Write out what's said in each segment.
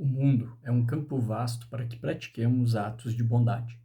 O mundo é um campo vasto para que pratiquemos atos de bondade,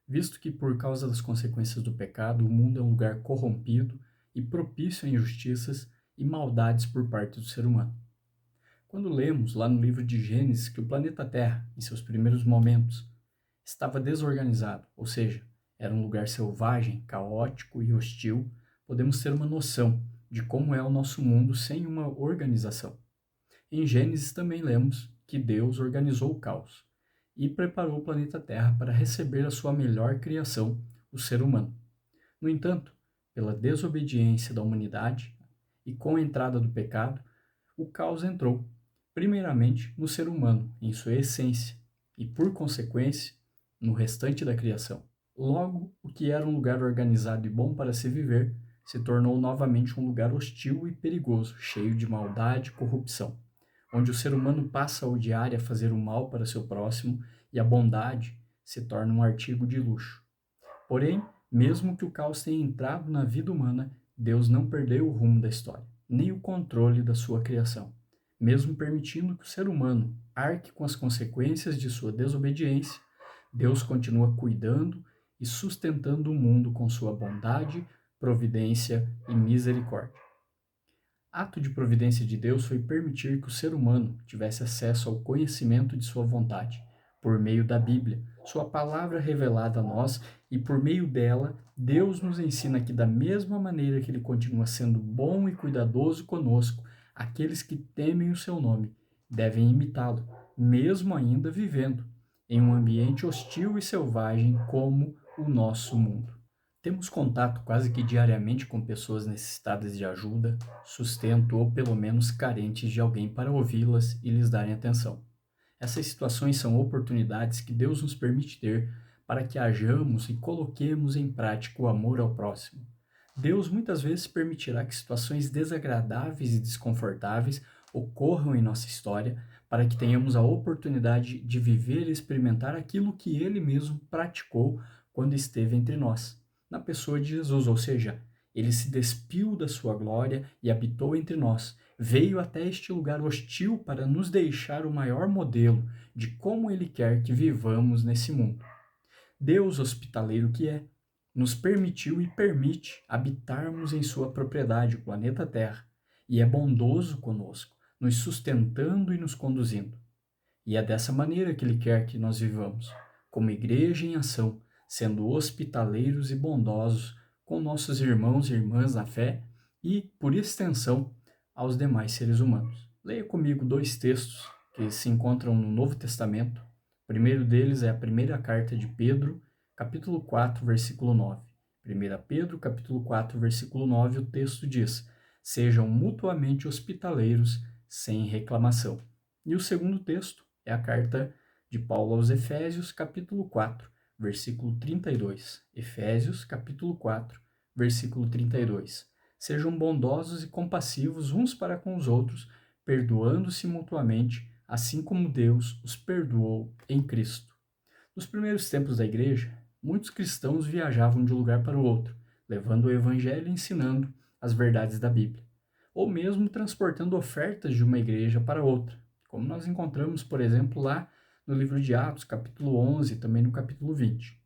visto que, por causa das consequências do pecado, o mundo é um lugar corrompido e propício a injustiças e maldades por parte do ser humano. Quando lemos lá no livro de Gênesis que o planeta Terra, em seus primeiros momentos, estava desorganizado, ou seja, era um lugar selvagem, caótico e hostil, podemos ter uma noção de como é o nosso mundo sem uma organização. Em Gênesis também lemos que Deus organizou o caos e preparou o planeta Terra para receber a sua melhor criação, o ser humano. No entanto, pela desobediência da humanidade e com a entrada do pecado, o caos entrou, primeiramente no ser humano, em sua essência, e por consequência, no restante da criação. Logo, o que era um lugar organizado e bom para se viver se tornou novamente um lugar hostil e perigoso, cheio de maldade e corrupção, onde o ser humano passa a odiar e a fazer o mal para seu próximo e a bondade se torna um artigo de luxo. Porém, mesmo que o caos tenha entrado na vida humana, Deus não perdeu o rumo da história, nem o controle da sua criação. Mesmo permitindo que o ser humano arque com as consequências de sua desobediência, Deus continua cuidando e sustentando o mundo com sua bondade, providência e misericórdia. Ato de providência de Deus foi permitir que o ser humano tivesse acesso ao conhecimento de sua vontade, por meio da Bíblia, sua palavra revelada a nós, e por meio dela, Deus nos ensina que, da mesma maneira que Ele continua sendo bom e cuidadoso conosco, aqueles que temem o seu nome devem imitá-lo, mesmo ainda vivendo em um ambiente hostil e selvagem como o nosso mundo. Temos contato quase que diariamente com pessoas necessitadas de ajuda, sustento ou pelo menos carentes de alguém para ouvi-las e lhes darem atenção. Essas situações são oportunidades que Deus nos permite ter para que hajamos e coloquemos em prática o amor ao próximo. Deus muitas vezes permitirá que situações desagradáveis e desconfortáveis ocorram em nossa história para que tenhamos a oportunidade de viver e experimentar aquilo que Ele mesmo praticou quando esteve entre nós, na pessoa de Jesus, ou seja, Ele se despiu da sua glória e habitou entre nós, veio até este lugar hostil para nos deixar o maior modelo de como Ele quer que vivamos nesse mundo. Deus, hospitaleiro que é, nos permitiu e permite habitarmos em sua propriedade, o planeta Terra, e é bondoso conosco, nos sustentando e nos conduzindo. E é dessa maneira que Ele quer que nós vivamos, como igreja em ação, sendo hospitaleiros e bondosos com nossos irmãos e irmãs na fé e, por extensão, aos demais seres humanos. Leia comigo dois textos que se encontram no Novo Testamento. O primeiro deles é a primeira carta de Pedro, capítulo 4, versículo 9. 1 Pedro, capítulo 4, versículo 9, o texto diz: Sejam mutuamente hospitaleiros sem reclamação. E o segundo texto é a carta de Paulo aos Efésios, capítulo 4, versículo 32. Efésios, capítulo 4, versículo 32. Sejam bondosos e compassivos uns para com os outros, perdoando-se mutuamente, assim como Deus os perdoou em Cristo. Nos primeiros tempos da igreja, muitos cristãos viajavam de um lugar para o outro, levando o evangelho e ensinando as verdades da Bíblia, ou mesmo transportando ofertas de uma igreja para outra, como nós encontramos, por exemplo, lá no livro de Atos, capítulo 11, e também no capítulo 20.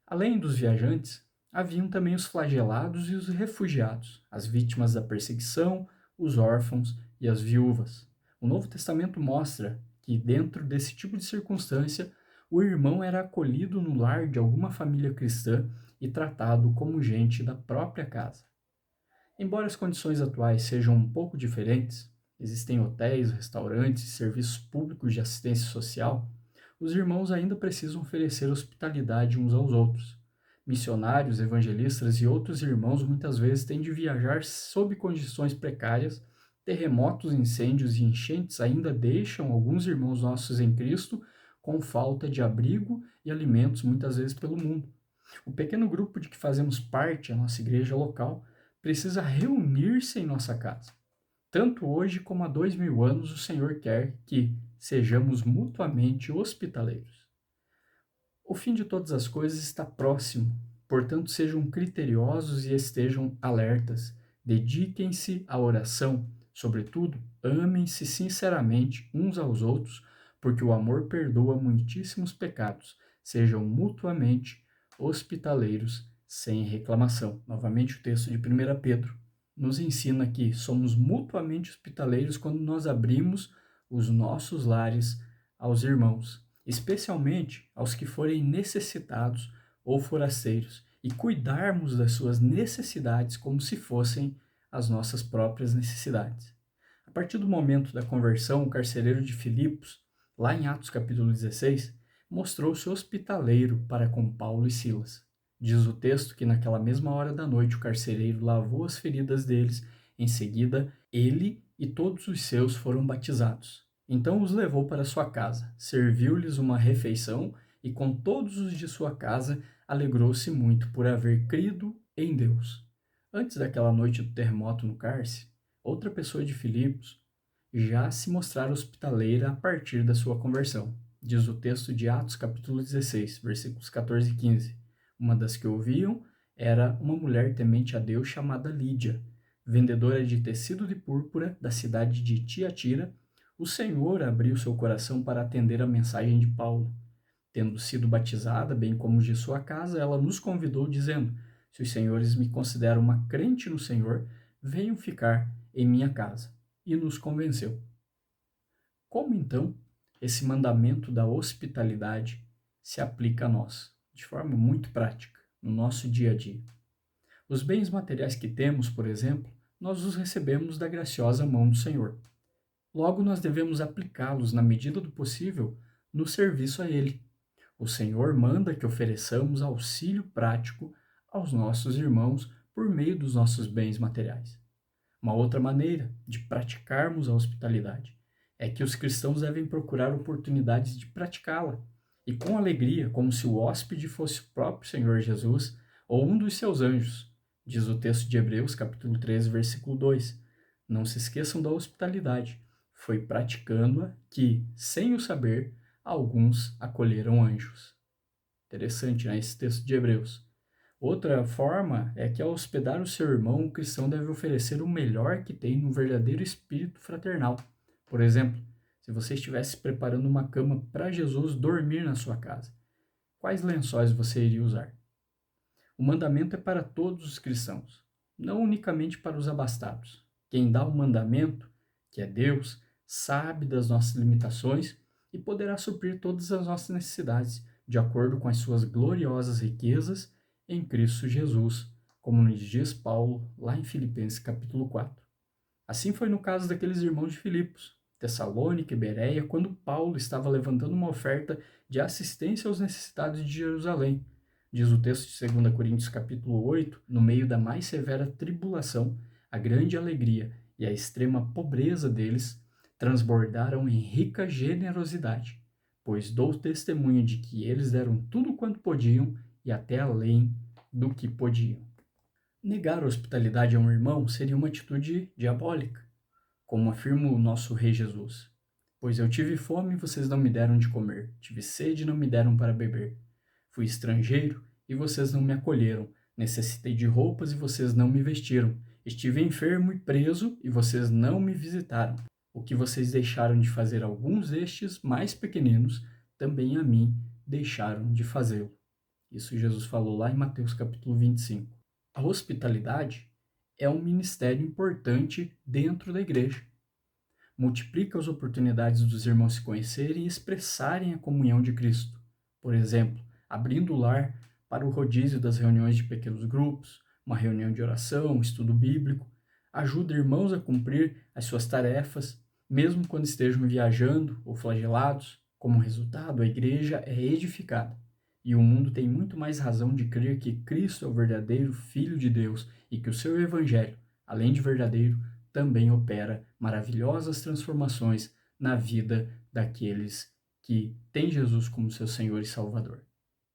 Além dos viajantes, haviam também os flagelados e os refugiados, as vítimas da perseguição, os órfãos e as viúvas. O Novo Testamento mostra que, dentro desse tipo de circunstância, o irmão era acolhido no lar de alguma família cristã e tratado como gente da própria casa. Embora as condições atuais sejam um pouco diferentes, existem hotéis, restaurantes e serviços públicos de assistência social, os irmãos ainda precisam oferecer hospitalidade uns aos outros. Missionários, evangelistas e outros irmãos muitas vezes têm de viajar sob condições precárias, terremotos, incêndios e enchentes ainda deixam alguns irmãos nossos em Cristo com falta de abrigo e alimentos muitas vezes pelo mundo. O pequeno grupo de que fazemos parte, a nossa igreja local, precisa reunir-se em nossa casa. Tanto hoje como há 2000 anos, o Senhor quer que sejamos mutuamente hospitaleiros. O fim de todas as coisas está próximo, portanto, sejam criteriosos e estejam alertas. Dediquem-se à oração, sobretudo, amem-se sinceramente uns aos outros, porque o amor perdoa muitíssimos pecados. Sejam mutuamente hospitaleiros sem reclamação. Novamente o texto de 1 Pedro nos ensina que somos mutuamente hospitaleiros quando nós abrimos os nossos lares aos irmãos, especialmente aos que forem necessitados ou forasteiros, e cuidarmos das suas necessidades como se fossem as nossas próprias necessidades. A partir do momento da conversão, o carcereiro de Filipos, lá em Atos capítulo 16, mostrou-se hospitaleiro para com Paulo e Silas. Diz o texto que naquela mesma hora da noite o carcereiro lavou as feridas deles, em seguida ele e todos os seus foram batizados. Então os levou para sua casa, serviu-lhes uma refeição e com todos os de sua casa alegrou-se muito por haver crido em Deus. Antes daquela noite do terremoto no cárcere, outra pessoa de Filipos já se mostrara hospitaleira a partir da sua conversão. Diz o texto de Atos capítulo 16, versículos 14 e 15. Uma das que ouviam era uma mulher temente a Deus chamada Lídia, vendedora de tecido de púrpura da cidade de Tiatira. O Senhor abriu seu coração para atender a mensagem de Paulo. Tendo sido batizada, bem como os de sua casa, ela nos convidou, dizendo: se os senhores me consideram uma crente no Senhor, venham ficar em minha casa. E nos convenceu. Como, então, esse mandamento da hospitalidade se aplica a nós, de forma muito prática, no nosso dia a dia? Os bens materiais que temos, por exemplo, nós os recebemos da graciosa mão do Senhor. Logo, nós devemos aplicá-los, na medida do possível, no serviço a Ele. O Senhor manda que ofereçamos auxílio prático aos nossos irmãos por meio dos nossos bens materiais. Uma outra maneira de praticarmos a hospitalidade é que os cristãos devem procurar oportunidades de praticá-la, e com alegria, como se o hóspede fosse o próprio Senhor Jesus ou um dos seus anjos. Diz o texto de Hebreus, capítulo 13, versículo 2. Não se esqueçam da hospitalidade. Foi praticando-a que, sem o saber, alguns acolheram anjos. Interessante, né? Esse texto de Hebreus. Outra forma é que, ao hospedar o seu irmão, o cristão deve oferecer o melhor que tem no verdadeiro espírito fraternal. Por exemplo, se você estivesse preparando uma cama para Jesus dormir na sua casa, quais lençóis você iria usar? O mandamento é para todos os cristãos, não unicamente para os abastados. Quem dá o mandamento, que é Deus, sabe das nossas limitações e poderá suprir todas as nossas necessidades, de acordo com as suas gloriosas riquezas em Cristo Jesus, como nos diz Paulo lá em Filipenses capítulo 4. Assim foi no caso daqueles irmãos de Filipos, Tessalônica e Bereia, quando Paulo estava levantando uma oferta de assistência aos necessitados de Jerusalém. Diz o texto de 2 Coríntios capítulo 8, no meio da mais severa tribulação, a grande alegria e a extrema pobreza deles transbordaram em rica generosidade, pois dou testemunho de que eles deram tudo quanto podiam e até além do que podiam. Negar a hospitalidade a um irmão seria uma atitude diabólica, como afirma o nosso Rei Jesus. Pois eu tive fome e vocês não me deram de comer, tive sede e não me deram para beber. Fui estrangeiro e vocês não me acolheram, necessitei de roupas e vocês não me vestiram, estive enfermo e preso e vocês não me visitaram. O que vocês deixaram de fazer a alguns destes mais pequeninos, também a mim deixaram de fazê-lo. Isso Jesus falou lá em Mateus capítulo 25. A hospitalidade é um ministério importante dentro da igreja. Multiplica as oportunidades dos irmãos se conhecerem e expressarem a comunhão de Cristo. Por exemplo, abrindo o lar para o rodízio das reuniões de pequenos grupos, uma reunião de oração, estudo bíblico, ajuda irmãos a cumprir as suas tarefas, mesmo quando estejam viajando ou flagelados. Como resultado, a igreja é edificada. E o mundo tem muito mais razão de crer que Cristo é o verdadeiro Filho de Deus e que o seu Evangelho, além de verdadeiro, também opera maravilhosas transformações na vida daqueles que têm Jesus como seu Senhor e Salvador.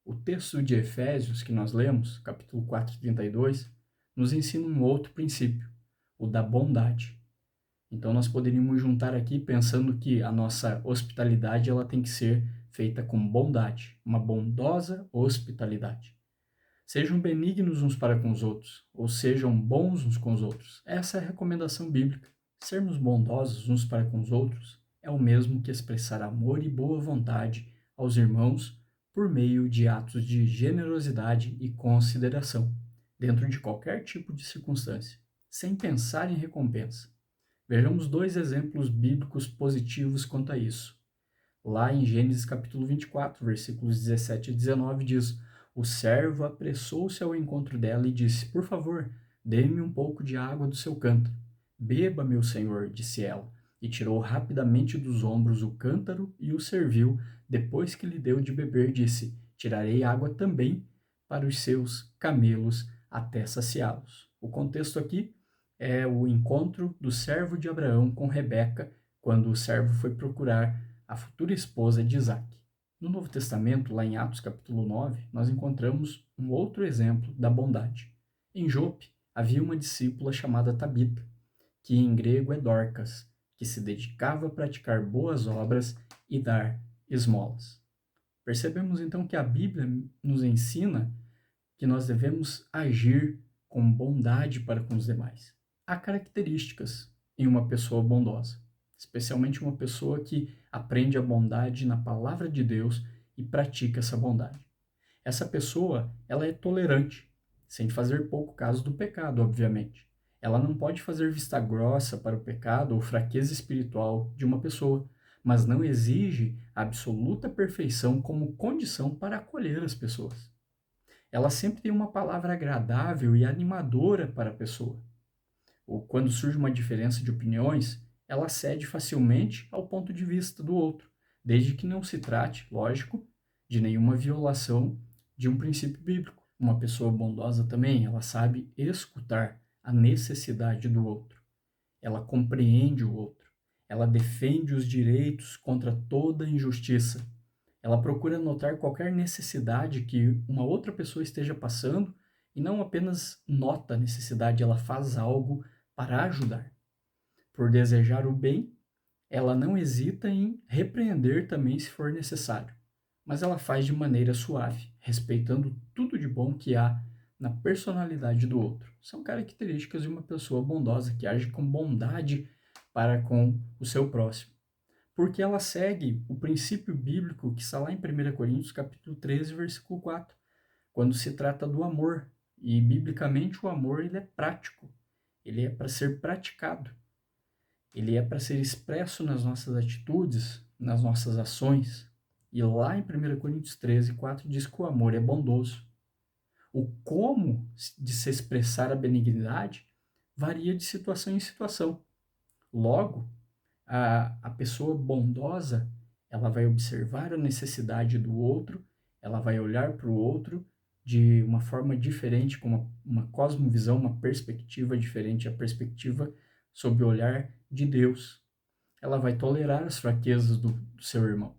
O texto de Efésios que nós lemos, capítulo 4, 32, nos ensina um outro princípio, o da bondade. Então nós poderíamos juntar aqui pensando que a nossa hospitalidade ela tem que ser feita com bondade, uma bondosa hospitalidade. Sejam benignos uns para com os outros, ou sejam bons uns com os outros. Essa é a recomendação bíblica. Sermos bondosos uns para com os outros é o mesmo que expressar amor e boa vontade aos irmãos por meio de atos de generosidade e consideração, dentro de qualquer tipo de circunstância, sem pensar em recompensa. Vejamos dois exemplos bíblicos positivos quanto a isso. Lá em Gênesis capítulo 24, versículos 17 e 19, diz: O servo apressou-se ao encontro dela e disse: Por favor, dê-me um pouco de água do seu cântaro. Beba, meu senhor, disse ela, e tirou rapidamente dos ombros o cântaro e o serviu. Depois que lhe deu de beber, disse: Tirarei água também para os seus camelos até saciá-los. O contexto aqui é o encontro do servo de Abraão com Rebeca, quando o servo foi procurar a futura esposa de Isaac. No Novo Testamento, lá em Atos capítulo 9, nós encontramos um outro exemplo da bondade. Em Jope, havia uma discípula chamada Tabita, que em grego é Dorcas, que se dedicava a praticar boas obras e dar esmolas. Percebemos então que a Bíblia nos ensina que nós devemos agir com bondade para com os demais. Há características em uma pessoa bondosa, especialmente uma pessoa que aprende a bondade na palavra de Deus e pratica essa bondade. Essa pessoa, ela é tolerante, sem fazer pouco caso do pecado, obviamente. Ela não pode fazer vista grossa para o pecado ou fraqueza espiritual de uma pessoa, mas não exige a absoluta perfeição como condição para acolher as pessoas. Ela sempre tem uma palavra agradável e animadora para a pessoa. Ou quando surge uma diferença de opiniões, ela cede facilmente ao ponto de vista do outro, desde que não se trate, lógico, de nenhuma violação de um princípio bíblico. Uma pessoa bondosa também, ela sabe escutar a necessidade do outro. Ela compreende o outro. Ela defende os direitos contra toda injustiça. Ela procura notar qualquer necessidade que uma outra pessoa esteja passando e não apenas nota a necessidade, ela faz algo para ajudar. Por desejar o bem, ela não hesita em repreender também se for necessário, mas ela faz de maneira suave, respeitando tudo de bom que há na personalidade do outro. São características de uma pessoa bondosa que age com bondade para com o seu próximo. Porque ela segue o princípio bíblico que está lá em 1 Coríntios capítulo 13, versículo 4, quando se trata do amor. E biblicamente o amor ele é prático, ele é para ser praticado, ele é para ser expresso nas nossas atitudes, nas nossas ações. E lá em 1 Coríntios 13, 4 diz que o amor é bondoso. O como de se expressar a benignidade varia de situação em situação. Logo, a pessoa bondosa, ela vai observar a necessidade do outro, ela vai olhar para o outro de uma forma diferente, com uma cosmovisão, uma perspectiva diferente, a perspectiva sob o olhar de Deus. Ela vai tolerar as fraquezas do seu irmão.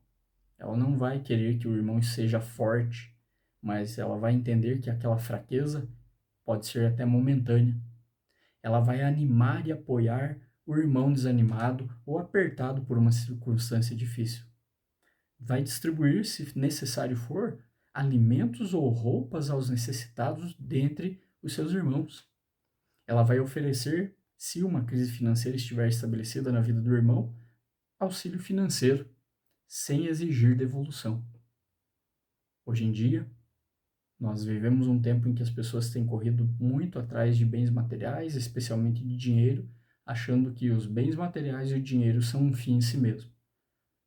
Ela não vai querer que o irmão seja forte, mas ela vai entender que aquela fraqueza pode ser até momentânea. Ela vai animar e apoiar o irmão desanimado ou apertado por uma circunstância difícil. Vai distribuir, se necessário for, alimentos ou roupas aos necessitados dentre os seus irmãos. Ela vai oferecer, se uma crise financeira estiver estabelecida na vida do irmão, auxílio financeiro, sem exigir devolução. Hoje em dia, nós vivemos um tempo em que as pessoas têm corrido muito atrás de bens materiais, especialmente de dinheiro, achando que os bens materiais e o dinheiro são um fim em si mesmo.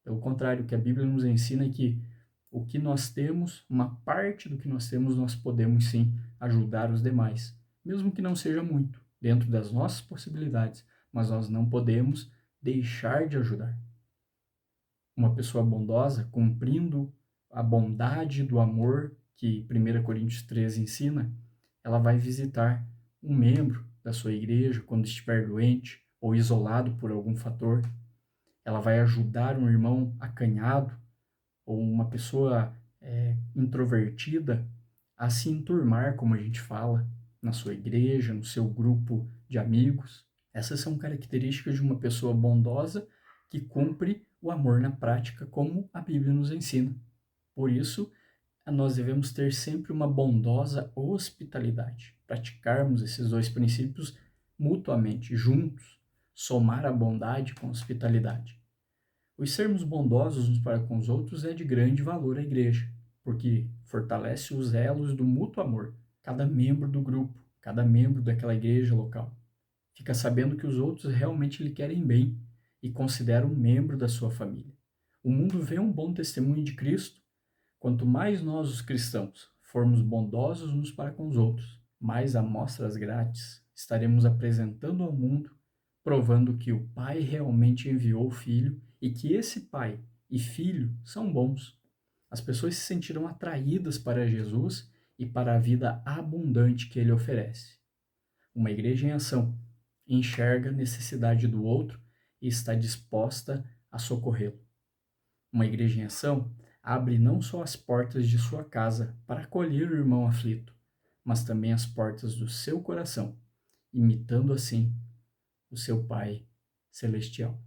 Pelo contrário, o que a Bíblia nos ensina é que o que nós temos, uma parte do que nós temos, nós podemos sim ajudar os demais, mesmo que não seja muito, dentro das nossas possibilidades, mas nós não podemos deixar de ajudar. Uma pessoa bondosa, cumprindo a bondade do amor que 1 Coríntios 13 ensina, ela vai visitar um membro da sua igreja quando estiver doente ou isolado por algum fator. Ela vai ajudar um irmão acanhado ou uma pessoa introvertida a se enturmar, como a gente fala, na sua igreja, no seu grupo de amigos. Essas são características de uma pessoa bondosa que cumpre o amor na prática, como a Bíblia nos ensina. Por isso, nós devemos ter sempre uma bondosa hospitalidade, praticarmos esses dois princípios mutuamente, juntos, somar a bondade com a hospitalidade. Os sermos bondosos uns para com os outros é de grande valor à igreja, porque fortalece os elos do mútuo amor, cada membro do grupo, cada membro daquela igreja local. Fica sabendo que os outros realmente lhe querem bem e considera um membro da sua família. O mundo vê um bom testemunho de Cristo. Quanto mais nós, os cristãos, formos bondosos uns para com os outros, mais amostras grátis estaremos apresentando ao mundo, provando que o Pai realmente enviou o Filho e que esse Pai e Filho são bons. As pessoas se sentirão atraídas para Jesus e para a vida abundante que ele oferece. Uma igreja em ação enxerga a necessidade do outro e está disposta a socorrê-lo. Uma igreja em ação abre não só as portas de sua casa para acolher o irmão aflito, mas também as portas do seu coração, imitando assim o seu Pai celestial.